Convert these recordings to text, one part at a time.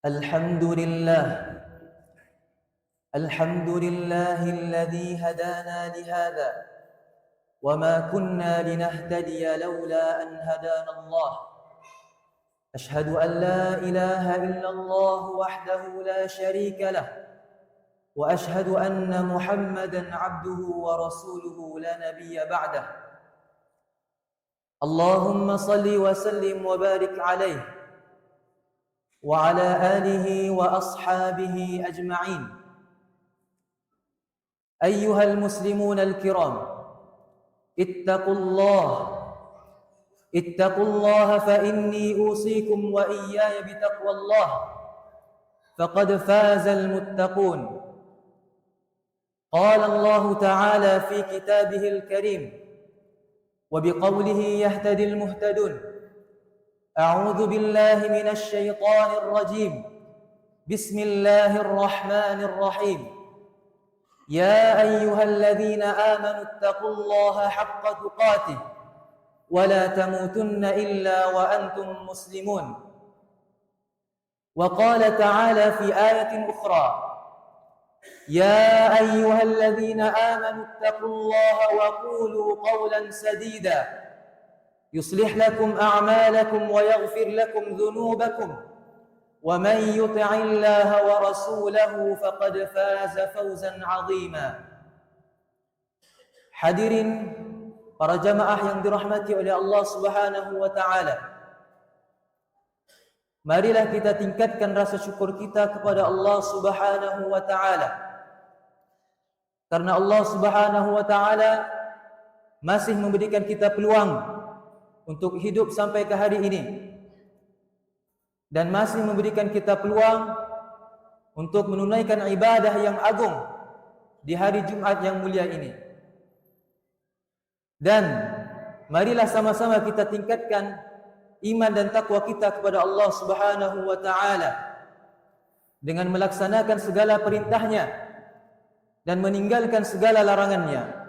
الحمد لله الحمد لله الذي هدانا لهذا وما كنا لنهتدي لولا أن هدانا الله أشهد أن لا إله إلا الله وحده لا شريك له وأشهد أن محمدا عبده ورسوله لا نبي بعده اللهم صل وسلم وبارك عليه وعلى آله وأصحابه أجمعين. أيها المسلمون الكرام، اتقوا الله فإني أوصيكم وإياي بتقوى الله فقد فاز المتقون. قال الله تعالى في كتابه الكريم وبقوله يهتدي المهتدون: أعوذ بالله من الشيطان الرجيم بسم الله الرحمن الرحيم يا أيها الذين آمنوا اتقوا الله حق تقاته ولا تموتن إلا وأنتم مسلمون. وقال تعالى في آية أخرى: يا أيها الذين آمنوا اتقوا الله وقولوا قولا سديدا يصلح لكم أعمالكم ويغفر لكم ذنوبكم ومن يطع الله ورسوله فقد فاز فوزا عظيما. Hadirin para jamaah yang dirahmati oleh Allah Subhanahu wa taala, marilah kita tingkatkan rasa syukur kita kepada Allah Subhanahu wa taala, karena Allah Subhanahu wa taala masih memberikan kita peluang untuk hidup sampai ke hari ini, dan masih memberikan kita peluang untuk menunaikan ibadah yang agung di hari Jumat yang mulia ini. Dan marilah sama-sama kita tingkatkan iman dan takwa kita kepada Allah Subhanahu wa taala dengan melaksanakan segala perintahnya dan meninggalkan segala larangannya.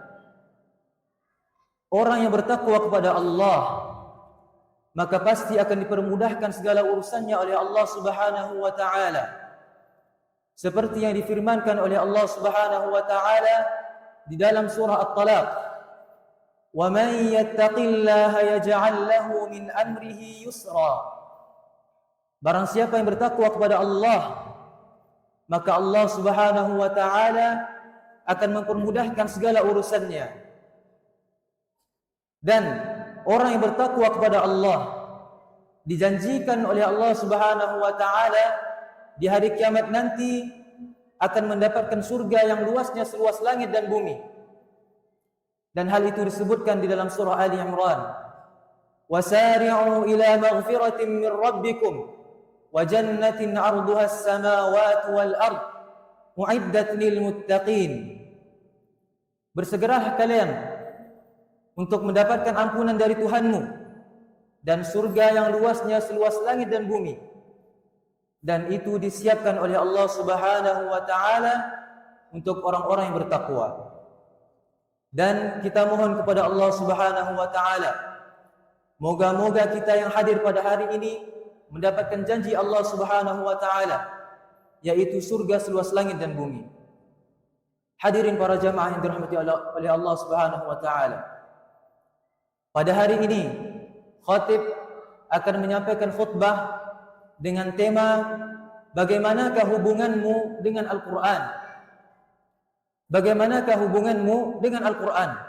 Orang yang bertakwa kepada Allah, maka pasti akan dipermudahkan segala urusannya oleh Allah Subhanahu wa taala. Seperti yang difirmankan oleh Allah Subhanahu wa taala di dalam surah At-Talaq, "Wa man yattaqillaha yaj'al lahu min amrihi yusra." Barang siapa yang bertakwa kepada Allah, maka Allah Subhanahu wa taala akan mempermudahkan segala urusannya. Dan orang yang bertakwa kepada Allah dijanjikan oleh Allah Subhanahu wa taala di hari kiamat nanti akan mendapatkan surga yang luasnya seluas langit dan bumi. Dan hal itu disebutkan di dalam surah Ali Imran. Wasari'u ila maghfiratin min rabbikum wa jannatin 'arduha as-samawati wal ard u'iddat lil muttaqin. Bersegeralah kalian untuk mendapatkan ampunan dari Tuhanmu dan surga yang luasnya seluas langit dan bumi, dan itu disiapkan oleh Allah Subhanahu wa taala untuk orang-orang yang bertakwa. Dan kita mohon kepada Allah Subhanahu wa taala, moga-moga kita yang hadir pada hari ini mendapatkan janji Allah Subhanahu wa taala, yaitu surga seluas langit dan bumi. Hadirin para jamaah yang dirahmati oleh Allah Subhanahu wa taala, pada hari ini khatib akan menyampaikan khutbah dengan tema bagaimanakah hubunganmu dengan Al-Quran? Bagaimanakah hubunganmu dengan Al-Quran?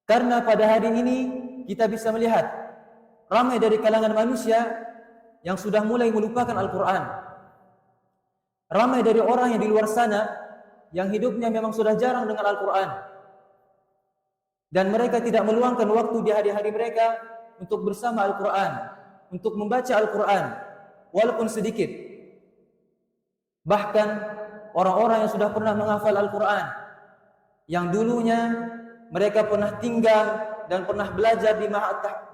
Karena pada hari ini kita bisa melihat ramai dari kalangan manusia yang sudah mulai melupakan Al-Quran. Ramai dari orang yang di luar sana yang hidupnya memang sudah jarang dengan Al-Quran, dan mereka tidak meluangkan waktu di hari-hari mereka untuk bersama Al-Quran, untuk membaca Al-Quran, walaupun sedikit. Bahkan orang-orang yang sudah pernah menghafal Al-Quran, yang dulunya mereka pernah tinggal dan pernah belajar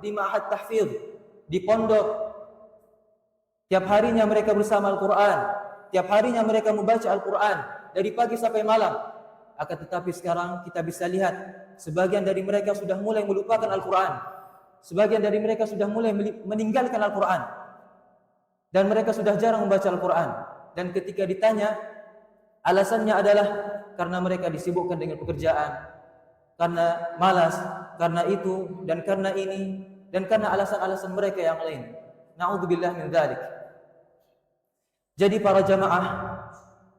di ma'had tahfidz, di pondok, tiap harinya mereka bersama Al-Quran, tiap harinya mereka membaca Al-Quran dari pagi sampai malam. Akan tetapi sekarang kita bisa lihat sebagian dari mereka sudah mulai melupakan Al-Quran, sebagian dari mereka sudah mulai meninggalkan Al-Quran. dan mereka sudah jarang membaca Al-Quran. Dan ketika ditanya, alasannya adalah karena mereka disibukkan dengan pekerjaan, karena malas, karena itu dan karena ini, dan karena alasan-alasan mereka yang lain. Na'udzubillah min dzalik. Jadi para jamaah,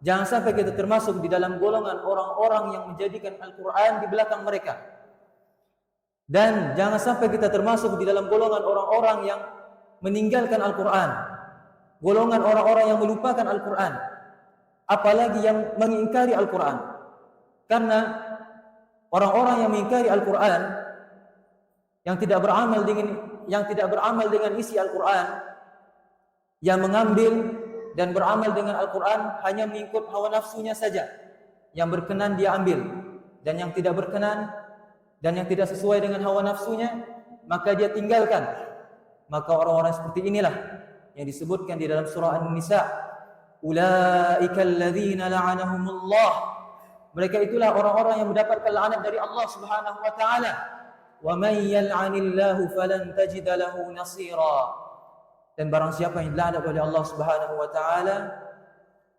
jangan sampai kita termasuk di dalam golongan orang-orang yang menjadikan Al-Quran di belakang mereka. Dan jangan sampai kita termasuk di dalam golongan orang-orang yang meninggalkan Al-Quran, golongan orang-orang yang melupakan Al-Quran, apalagi yang mengingkari Al-Quran. Karena orang-orang yang mengingkari Al-Quran, yang tidak beramal dengan isi Al-Quran, yang mengambil dan beramal dengan Al-Quran hanya mengikut hawa nafsunya saja, yang berkenan dia ambil, dan yang tidak berkenan dan yang tidak sesuai dengan hawa nafsunya maka dia tinggalkan. Maka orang-orang seperti inilah yang disebutkan di dalam surah An-Nisa, ulaika alladzina la'anahumullah, mereka itulah orang-orang yang mendapatkan laknat dari Allah Subhanahu wa taala. Wa may yal'anillahu falan tajida lahu nasira, dan barang siapa yang dilaknat oleh Allah Subhanahu wa taala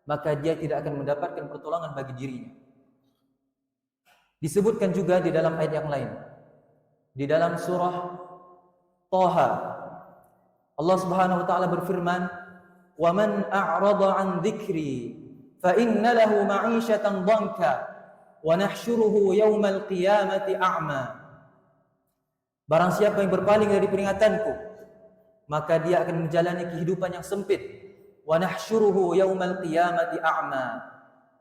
maka dia tidak akan mendapatkan pertolongan bagi dirinya. Disebutkan juga di dalam ayat yang lain, di dalam surah Thaha, Allah Subhanahu wa taala berfirman, "Wa man a'rada 'an dzikri fa inna lahu ma'isyatan dhanka wa nahsyuruhu yaumal qiyamati a'ma." Barang siapa yang berpaling dari peringatanku, maka dia akan menjalani kehidupan yang sempit. Wa nahsyuruhu yaumal qiyamati a'ma,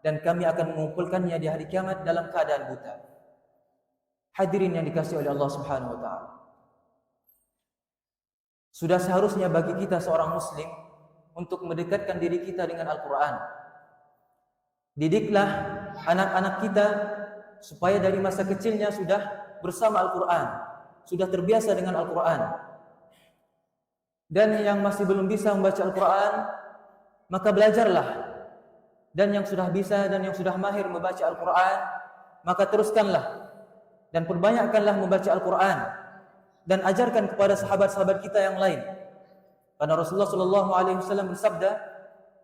dan kami akan mengumpulkannya di hari kiamat dalam keadaan buta. Hadirin yang dikasihi oleh Allah Subhanahu wa taala, sudah seharusnya bagi kita seorang muslim untuk mendekatkan diri kita dengan Al-Quran. Didiklah anak-anak kita supaya dari masa kecilnya sudah bersama Al-Quran, sudah terbiasa dengan Al-Quran. Dan yang masih belum bisa membaca Al-Quran, maka belajarlah. Dan yang sudah bisa dan yang sudah mahir membaca Al-Quran, maka teruskanlah dan perbanyakkanlah membaca Al-Quran, dan ajarkan kepada sahabat-sahabat kita yang lain. Karena Rasulullah SAW bersabda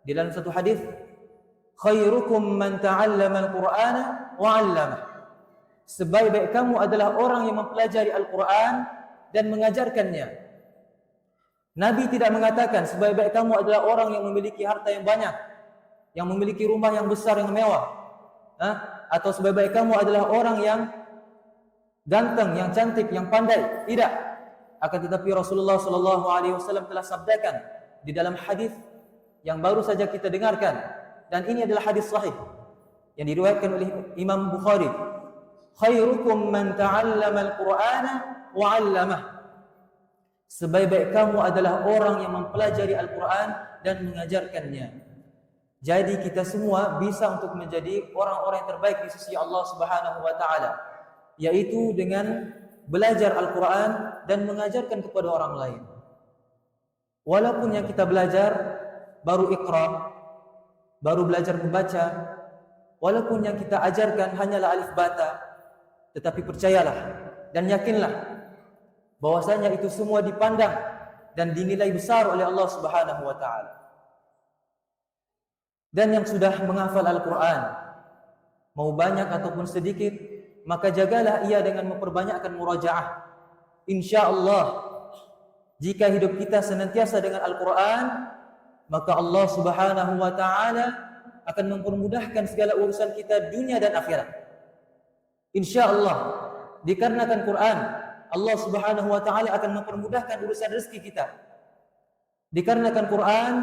di dalam satu hadis, khairukum man ta'allama al-Qur'ana wa 'allamah. Sebaik-baik kamu adalah orang yang mempelajari Al-Quran dan mengajarkannya. Nabi tidak mengatakan sebaik-baik kamu adalah orang yang memiliki harta yang banyak, yang memiliki rumah yang besar yang mewah, atau sebaik-baik kamu adalah orang yang ganteng, yang cantik, yang pandai. Tidak. Akan tetapi Rasulullah SAW telah sabdakan di dalam hadis yang baru saja kita dengarkan, dan ini adalah hadis sahih yang diriwayatkan oleh Imam Bukhari, khairukum man ta'allama al-Qur'ana wa 'allamah. Sebaik-baik kamu adalah orang yang mempelajari Al-Quran dan mengajarkannya. Jadi kita semua bisa untuk menjadi orang-orang yang terbaik di sisi Allah Subhanahu wa taala, yaitu dengan belajar Al-Quran dan mengajarkan kepada orang lain. Walaupun yang kita belajar baru Iqra, baru belajar membaca, walaupun yang kita ajarkan hanyalah alif bata, tetapi percayalah dan yakinlah bahwasanya itu semua dipandang dan dinilai besar oleh Allah Subhanahu wa taala. Dan yang sudah menghafal Al-Quran, mau banyak ataupun sedikit, maka jagalah ia dengan memperbanyakkan murajaah. InsyaAllah, jika hidup kita senantiasa dengan Al-Quran, maka Allah Subhanahu wa ta'ala akan mempermudahkan segala urusan kita dunia dan akhirat. InsyaAllah, dikarenakan Quran, Allah Subhanahu wa ta'ala akan mempermudahkan urusan rezeki kita. Dikarenakan Quran,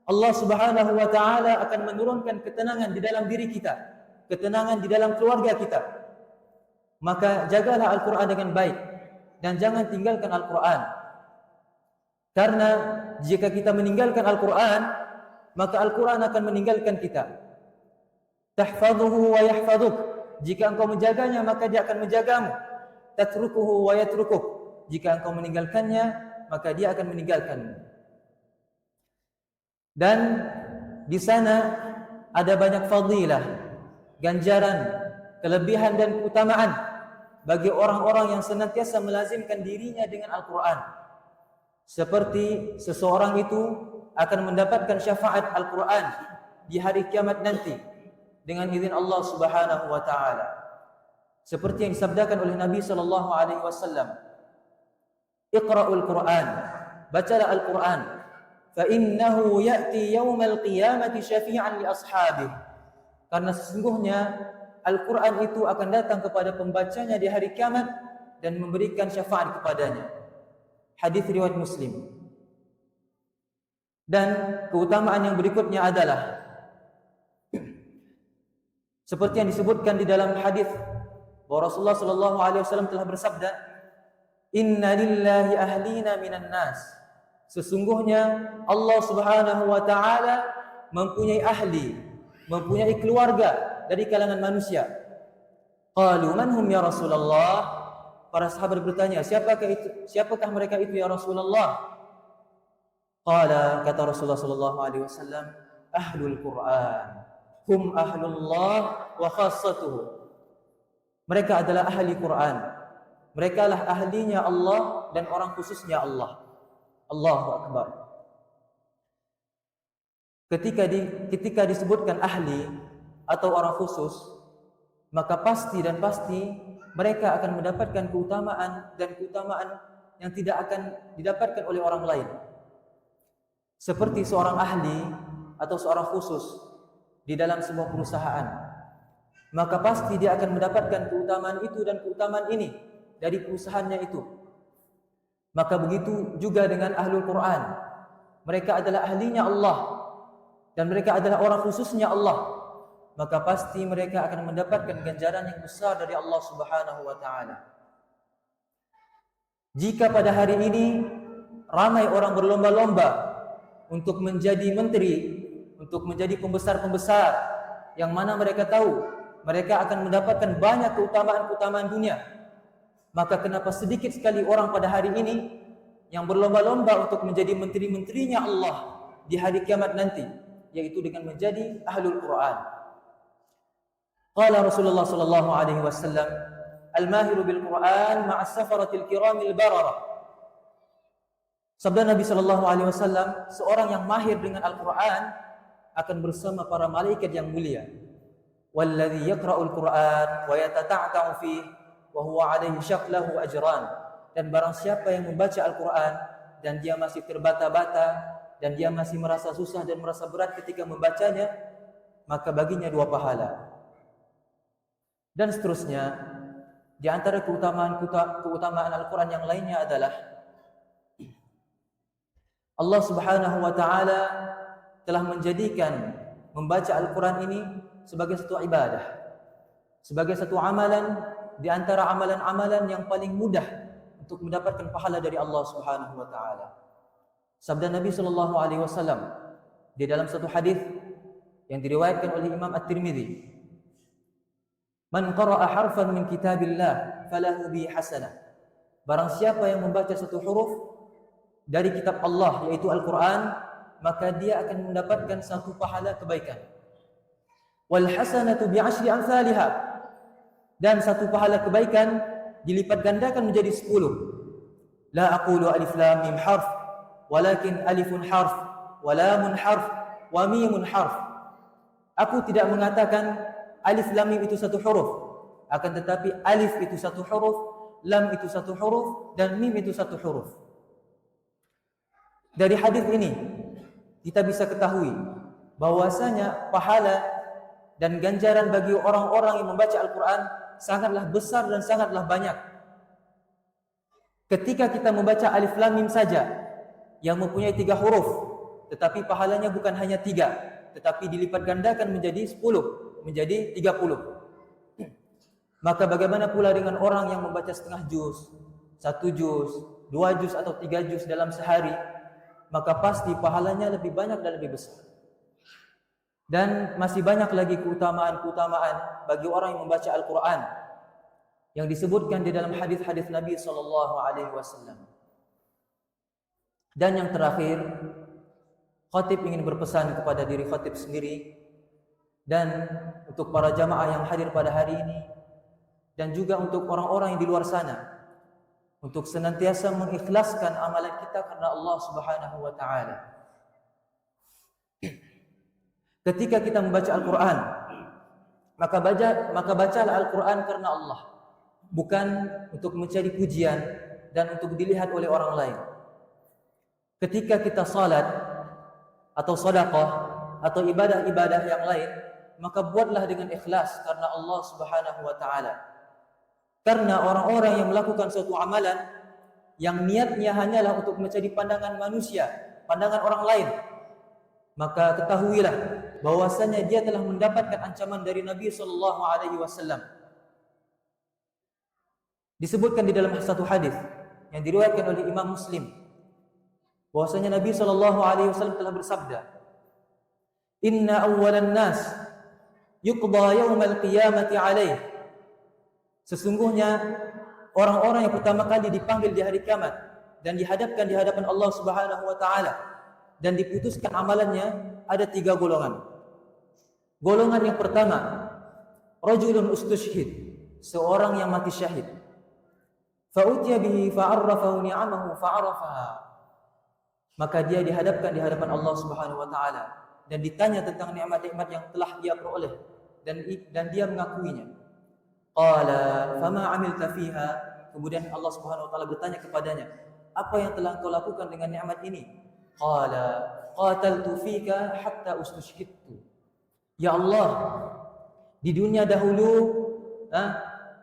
Allah Subhanahu wa ta'ala akan menurunkan ketenangan di dalam diri kita, ketenangan di dalam keluarga kita. Maka jagalah Al-Quran dengan baik dan jangan tinggalkan Al-Quran. Karena jika kita meninggalkan Al-Quran, maka Al-Quran akan meninggalkan kita. Tahfadhuhu wa yahfadhuk. Jika engkau menjaganya, maka dia akan menjagamu. Tatrukuhu wa yatrukuk. Jika engkau meninggalkannya, maka dia akan meninggalkanmu. Dan di sana ada banyak fadilah, ganjaran, kelebihan dan keutamaan bagi orang-orang yang senantiasa melazimkan dirinya dengan Al-Quran. seperti seseorang itu akan mendapatkan syafaat Al-Quran di hari kiamat nanti dengan izin Allah Subhanahu wa taala. Seperti yang disabdakan oleh Nabi sallallahu alaihi wasallam, "Iqra'ul Qur'an." Bacalah Al-Quran. "Fa innahu ya'ti yaumal qiyamati syafi'an li ashabihi." Karena sesungguhnya Al-Quran itu akan datang kepada pembacanya di hari kiamat dan memberikan syafaat kepadanya. Hadis riwayat Muslim. Dan keutamaan yang berikutnya adalah seperti yang disebutkan di dalam hadis bahwa Rasulullah sallallahu alaihi wasallam telah bersabda, "Inna lillahi ahlina minan nas." Sesungguhnya Allah Subhanahu wa taala mempunyai ahli, mempunyai keluarga dari kalangan manusia. Qalu man hum ya Rasulullah? Para sahabat bertanya, siapakah mereka itu ya Rasulullah? Qala, kata Rasulullah sallallahu alaihi wasallam, ahlul Quran, hum ahlullah wa khassatuhu. Mereka adalah ahli Quran. Mereka lah ahlinya Allah dan orang khususnya Allah. Allahu Akbar. Ketika disebutkan ahli atau orang khusus, maka pasti mereka akan mendapatkan keutamaan yang tidak akan didapatkan oleh orang lain. Seperti seorang ahli atau seorang khusus di dalam sebuah perusahaan, maka pasti dia akan mendapatkan keutamaan itu dan keutamaan ini dari perusahaannya itu. Maka begitu juga dengan ahlul Quran. Mereka adalah ahlinya Allah dan mereka adalah orang khususnya Allah. Maka pasti mereka akan mendapatkan ganjaran yang besar dari Allah Subhanahu wa taala. Jika pada hari ini ramai orang berlomba-lomba untuk menjadi menteri, untuk menjadi pembesar-pembesar, yang mana mereka tahu mereka akan mendapatkan banyak keutamaan-keutamaan dunia, maka kenapa sedikit sekali orang pada hari ini yang berlomba-lomba untuk menjadi menteri-menterinya Allah di hari kiamat nanti, yaitu dengan menjadi ahlul Quran. Qala Rasulullah sallallahu alaihi wasallam, "Al-mahiru bil Quran ma'as safaratil kiramil barara." Sabda Nabi sallallahu alaihi wasallam, seorang yang mahir dengan Al-Quran akan bersama para malaikat yang mulia. "Walladzi yaqra'ul Quran wa yatata'ta'u fihi wa huwa 'alaihi syaqlahu ajran." Dan barang siapa yang membaca Al-Quran dan dia masih terbata-bata dan dia masih merasa susah dan merasa berat ketika membacanya, maka baginya 2 pahala. Dan seterusnya. Di antara keutamaan Al-Quran yang lainnya adalah Allah Subhanahu wa taala telah menjadikan membaca Al-Quran ini sebagai satu ibadah, sebagai satu amalan di antara amalan-amalan yang paling mudah untuk mendapatkan pahala dari Allah Subhanahu wa taala. Sabda Nabi sallallahu alaihi wasallam di dalam satu hadis yang diriwayatkan oleh Imam At-Tirmidzi, "Man qara'a harfan min kitabillah falahu bi hasanah." Barang siapa yang membaca satu huruf dari kitab Allah yaitu Al-Quran, maka dia akan mendapatkan satu pahala kebaikan. Wal hasanatu bi 'ashri amsalha. Dan satu pahala kebaikan dilipat gandakan menjadi 10. La aqulu alif lam mim harf, walakin alifun harf, wa lamun harf, wa mimun harf. Aku tidak mengatakan alif lam mim itu satu huruf, akan tetapi alif itu satu huruf, lam itu satu huruf, dan mim itu satu huruf. Dari hadis ini kita bisa ketahui bahwasanya pahala dan ganjaran bagi orang-orang yang membaca Al-Quran sangatlah besar dan sangatlah banyak. Ketika kita membaca alif lam mim saja yang mempunyai 3 huruf, tetapi pahalanya bukan hanya 3, tetapi dilipat gandakan menjadi 10, menjadi 30. Maka bagaimana pula dengan orang yang membaca setengah juz, 1 juz, 2 juz atau 3 juz dalam sehari, maka pasti pahalanya lebih banyak dan lebih besar. Dan masih banyak lagi keutamaan-keutamaan bagi orang yang membaca Al-Quran yang disebutkan di dalam hadis-hadis Nabi SAW. Dan yang terakhir, khatib ingin berpesan kepada diri khatib sendiri dan untuk para jamaah yang hadir pada hari ini, dan juga untuk orang-orang yang di luar sana, untuk senantiasa mengikhlaskan amalan kita karena Allah Subhanahu wa taala. Ketika kita membaca Al-Qur'an, maka bacalah Al-Qur'an karena Allah, bukan untuk mencari pujian dan untuk dilihat oleh orang lain. Ketika kita salat atau sedekah atau ibadah-ibadah yang lain, maka buatlah dengan ikhlas karena Allah Subhanahu wa taala. Karena orang-orang yang melakukan suatu amalan yang niatnya hanyalah untuk mencari pandangan manusia, pandangan orang lain, maka ketahuilah bahwasanya dia telah mendapatkan ancaman dari Nabi sallallahu alaihi wasallam. Disebutkan di dalam satu hadis yang diriwayatkan oleh Imam Muslim bahwasanya Nabi sallallahu alaihi wasallam telah bersabda, "Inna awwalan nas yuqda yaumal qiyamati alaih." Sesungguhnya orang-orang yang pertama kali dipanggil di hari kiamat dan dihadapkan di hadapan Allah Subhanahu wa taala dan diputuskan amalannya, ada 3 golongan. Golongan yang pertama, rajulun ustushhid, seorang yang mati syahid. Fa'utiya bihi fa'arrafahu ni'amahu fa'arafaha. Maka dia dihadapkan di hadapan Allah Subhanahu wa taala dan ditanya tentang nikmat-nikmat yang telah dia peroleh dan dia mengakuinya. Qala fama 'amilta fiha. Kemudian Allah Subhanahu wa taala bertanya kepadanya, apa yang telah engkau lakukan dengan nikmat ini? Qala qataltu fika hatta ustushhidtu. Ya Allah, di dunia dahulu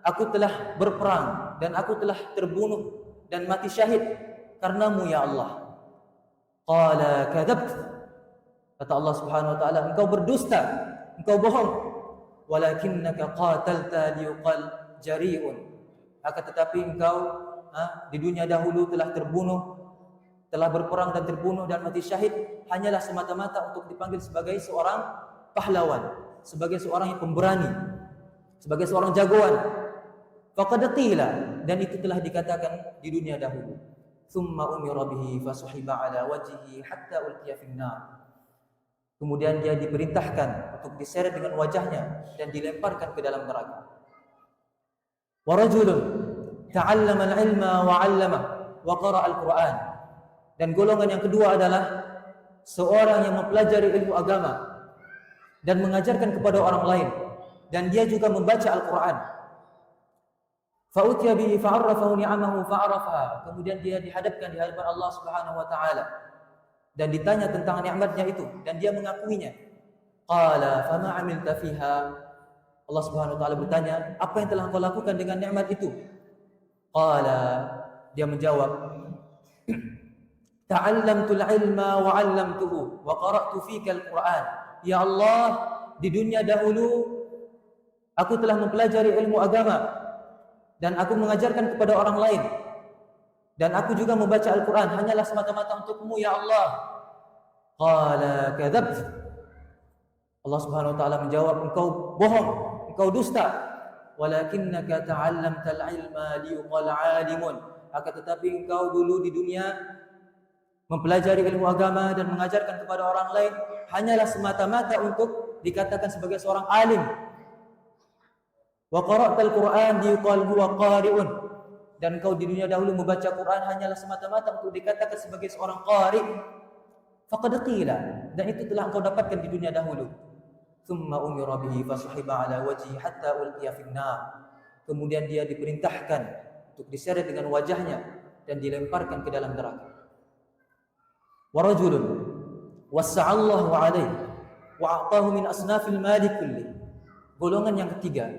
aku telah berperang dan aku telah terbunuh dan mati syahid karenamu ya Allah. Qala kadzabt. Kata Allah Subhanahu wa taala, engkau berdusta, engkau bohong. Walakinnaka qatalta liyuqal jari'un. Akan tetapi engkau di dunia dahulu telah terbunuh, telah berperang dan terbunuh dan mati syahid hanyalah semata-mata untuk dipanggil sebagai seorang pahlawan, sebagai seorang yang pemberani, sebagai seorang jagoan. Faqad qila, dan itu telah dikatakan di dunia dahulu. Tsumma umira bihi fasuhiba ala wajhihi hatta ulqiya fin nar. Kemudian dia diperintahkan untuk diseret dengan wajahnya dan dilemparkan ke dalam neraka. Wa rajulun ta'allama al-ilma wa 'allama wa qara'a al-Qur'an. Dan golongan yang kedua adalah seorang yang mempelajari ilmu agama dan mengajarkan kepada orang lain dan dia juga membaca Al-Qur'an. Fa'utiya bihi fa'arrafahu ni'amahu fa'arafaha. Kemudian dia dihadapkan di hadapan Allah Subhanahu wa taala dan ditanya tentang nikmatnya itu dan dia mengakuinya. Qala fama 'amilta fiha. Allah Subhanahu wa taala bertanya, apa yang telah engkau lakukan dengan nikmat itu? Qala, dia menjawab, ta'allamtul ilma wa 'allamtuhu wa qara'tu fika al-Qur'an. Ya Allah, di dunia dahulu aku telah mempelajari ilmu agama dan aku mengajarkan kepada orang lain. Dan aku juga membaca Al-Quran hanyalah semata-mata untukmu ya Allah. Qala kadzabt. Allah Subhanahu wa taala menjawab, engkau bohong, engkau dusta. Walakinnaka ta'allamtal ilma liyuqal 'alimun. Akan tetapi engkau dulu di dunia mempelajari ilmu agama dan mengajarkan kepada orang lain hanyalah semata-mata untuk dikatakan sebagai seorang alim. Wa qara'tal Qur'an liyuqal huwa qari'un. Dan engkau di dunia dahulu membaca Quran hanyalah semata-mata untuk dikatakan sebagai seorang qari. Faqad qila, dan itu telah engkau dapatkan di dunia dahulu. Tsumma umira bihi fasuhiba ala wajhi hatta ulqiya fin nar. Kemudian dia diperintahkan untuk diseret dengan wajahnya dan dilemparkan ke dalam neraka. Wa rajulun wassa'allahu alaihi wa a'tahu min asnafil mali kulli. Golongan yang ketiga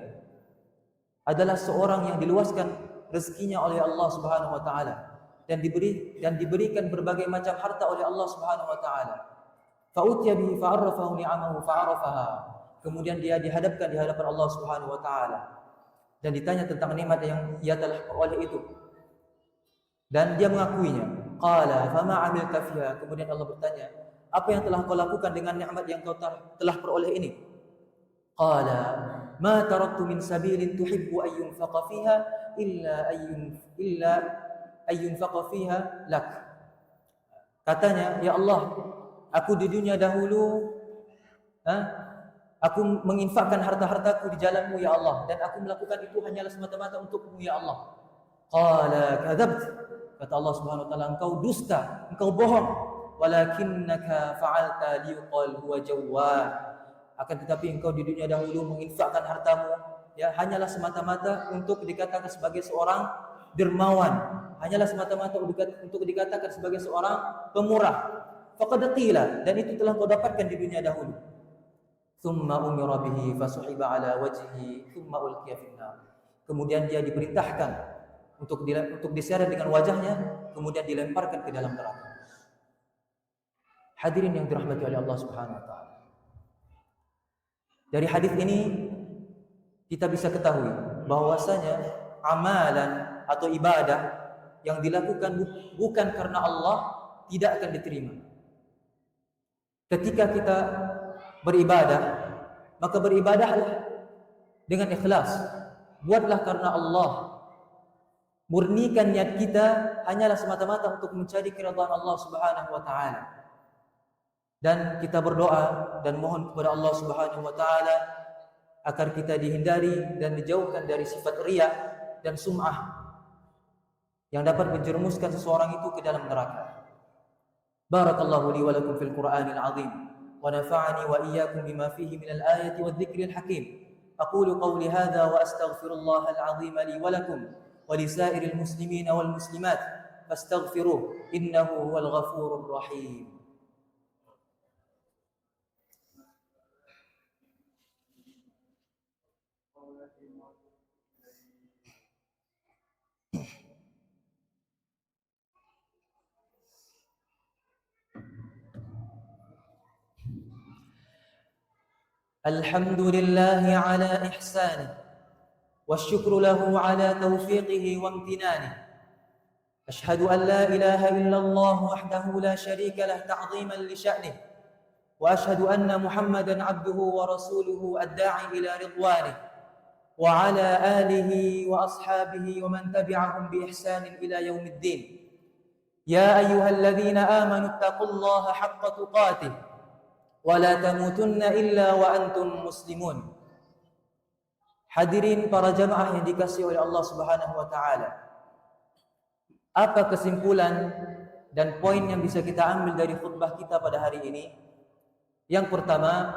adalah seorang yang diluaskan rezekinya oleh Allah Subhanahu wa taala dan diberikan berbagai macam harta oleh Allah Subhanahu wa taala. Fa'utiya bihi fa'arrafahu ni'amahu fa'arafaha. Kemudian dia dihadapkan di hadapan Allah Subhanahu wa taala dan ditanya tentang nikmat yang ia telah peroleh itu. Dan dia mengakuinya. Qala fama 'amilta fiha. Kemudian Allah bertanya, apa yang telah kau lakukan dengan nikmat yang kau telah peroleh ini? Qala ma taraktu min sabilin tuhibbu an yunfaqa fiha illa ayyunfaqa fiha lak. Katanya, ya Allah, aku di dunia dahulu aku menginfakkan harta-hartaku di jalanmu ya Allah, dan aku melakukan itu hanyalah semata-mata untukmu ya Allah. Qala kadzabt, kata Allah Subhanahu wa taala, engkau dusta, engkau bohong. Walakinnaka fa'alta liqal huwa jawwad, akan tetapi engkau di dunia dahulu menginfakkan hartamu ya hanyalah semata-mata untuk dikatakan sebagai seorang dermawan, hanyalah semata-mata untuk dikatakan sebagai seorang pemurah. Faqad qila, dan itu telah kau dapatkan di dunia dahulu. Thumma umira bihi fasuhiba ala wajhihi thumma ulqiya finnar, kemudian dia diperintahkan untuk diseret dengan wajahnya, kemudian dilemparkan ke dalam neraka. Hadirin yang dirahmati oleh Allah Subhanahu wa taala, dari hadis ini kita bisa ketahui bahwasanya amalan atau ibadah yang dilakukan bukan karena Allah tidak akan diterima. Ketika kita beribadah, maka beribadahlah dengan ikhlas. Buatlah karena Allah. Murnikan niat kita hanyalah semata-mata untuk mencari keridhaan Allah Subhanahu wa taala. Dan kita berdoa dan mohon kepada Allah Subhanahu wa taala agar kita dihindari dan dijauhkan dari sifat riya dan sum'ah yang dapat menjerumuskan seseorang itu ke dalam neraka. Barakallahu li wa lakum fil Qur'anil 'azim wa nafa'ani wa iyyakum bima fihi minal ayati wadh-dhikril hakim. Aqulu qawli hadha wa astaghfirullahal 'azim li wa lakum wa li sa'iril muslimina wal muslimat fastaghfiruhu innahu huwal ghafurur rahim. الحمد لله على إحسانه والشكر له على توفيقه وامتنانه. أشهد أن لا إله إلا الله وحده لا شريك له تعظيما لشأنه، وأشهد أن محمدا عبده ورسوله الداعي إلى رضوانه وعلى آله وأصحابه ومن تبعهم بإحسان إلى يوم الدين. يا أيها الذين آمنوا اتقوا الله حق تقاته ولا تموتن إلا وأنتم مسلمون. Hadirin para jamaah yang dikasihi oleh Allah Subhanahu wa taala. Apa kesimpulan dan poin yang bisa kita ambil dari khutbah kita pada hari ini? Yang pertama,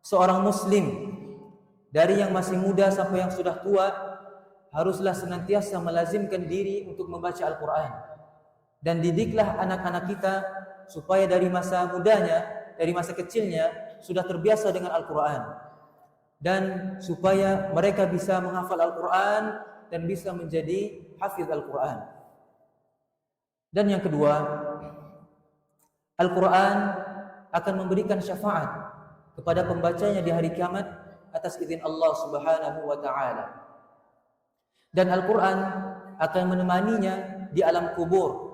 seorang muslim dari yang masih muda sampai yang sudah tua haruslah senantiasa melazimkan diri untuk membaca Al-Qur'an. Dan didiklah anak-anak kita supaya dari masa mudanya, dari masa kecilnya sudah terbiasa dengan Al-Quran, dan supaya mereka bisa menghafal Al-Quran dan bisa menjadi hafiz Al-Quran. Dan yang kedua, Al-Quran akan memberikan syafaat kepada pembacanya di hari kiamat atas izin Allah Subhanahu wa taala. Dan Al-Quran akan menemaninya di alam kubur,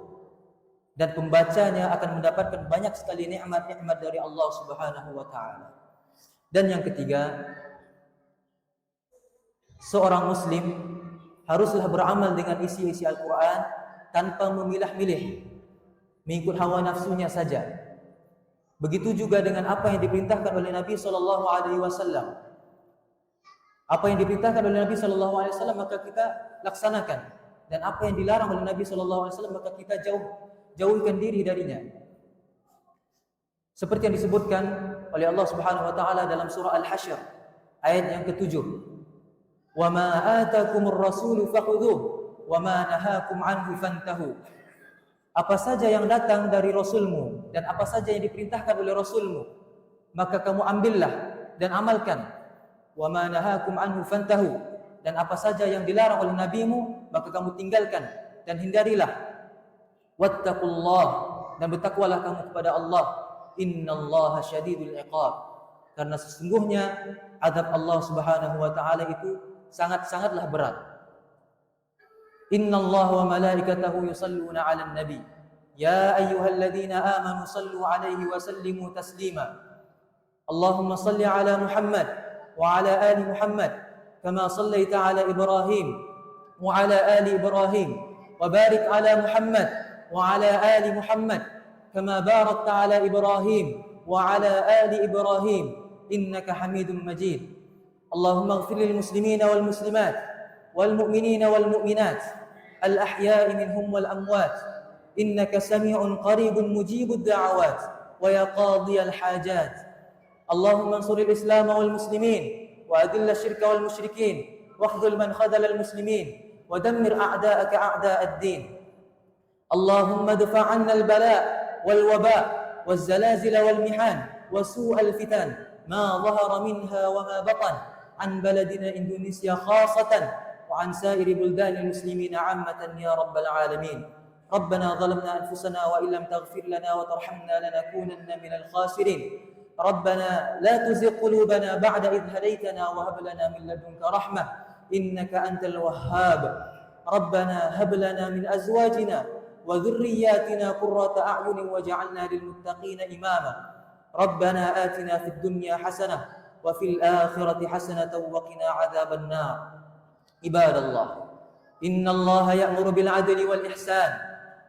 dan pembacanya akan mendapatkan banyak sekali nikmat-nikmat dari Allah Subhanahu wa taala. Dan yang ketiga, seorang muslim haruslah beramal dengan isi-isi Al-Qur'an tanpa memilah-milih, mengikut hawa nafsunya saja. Begitu juga dengan apa yang diperintahkan oleh Nabi sallallahu alaihi wasallam. Apa yang diperintahkan oleh Nabi sallallahu alaihi wasallam maka kita laksanakan, dan apa yang dilarang oleh Nabi sallallahu alaihi wasallam maka kita jauhkan diri darinya. Seperti yang disebutkan oleh Allah Subhanahu wa taala dalam surah Al-Hasyr ayat yang ke-7. Wa ma atakumur rasulu fakhudhuhu wa ma nahakum anhu fantahu. Apa saja yang datang dari Rasulmu dan apa saja yang diperintahkan oleh Rasulmu, maka kamu ambillah dan amalkan. Wa ma nahakum anhu fantahu, dan apa saja yang dilarang oleh nabimu maka kamu tinggalkan dan hindarilah. Wattaqullah, dan bertakwalah kamu kepada Allah. Innallaha syadidul iqab, karena sesungguhnya azab Allah Subhanahu wa taala itu sangat-sangatlah berat. Innallaha wa malaikatahu yusalluna 'alan nabi ya ayyuhalladzina amanu sallu 'alaihi wa sallimu taslima. Allahumma salli 'ala Muhammad wa 'ala ali Muhammad kama sallaita 'ala Ibrahim wa 'ala ali Ibrahim wa barik 'ala Muhammad وعلى آل محمد كما باركت على إبراهيم وعلى آل إبراهيم إنك حميد مجيد. اللهم اغفر للمسلمين والمسلمات والمؤمنين والمؤمنات الأحياء منهم والأموات إنك سميع قريب مجيب الدعوات ويا قاضي الحاجات. اللهم انصر الإسلام والمسلمين وأذل الشرك والمشركين واخذل من خذل المسلمين ودمر أعداءك أعداء الدين. اللهم ادفع عنا البلاء والوباء والزلازل والمحن وسوء الفتن ما ظهر منها وما بطن عن بلدنا إندونيسيا خاصة وعن سائر بلدان المسلمين عامة يا رب العالمين. ربنا ظلمنا أنفسنا وإن لم تغفر لنا وترحمنا لنكونن من الخاسرين. ربنا لا تزغ قلوبنا بعد إذ هديتنا وهب لنا من لدنك رحمة إنك أنت الوهاب. ربنا هب لنا من أزواجنا وذرياتنا قرة أعين واجعلنا للمتقين إماما. ربنا آتنا في الدنيا حسنة وفي الآخرة حسنة وقنا عذاب النار. عباد الله، إن الله يأمر بالعدل والإحسان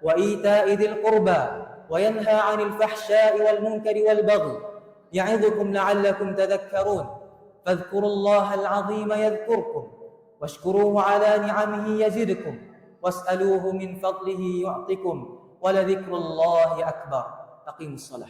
وإيتاء ذي القربى وينهى عن الفحشاء والمنكر والبغي يعظكم لعلكم تذكرون. فاذكروا الله العظيم يذكركم واشكروه على نعمه يزدكم واسألوه من فضله يعطكم ولذكر الله أكبر. أقيموا الصلاة.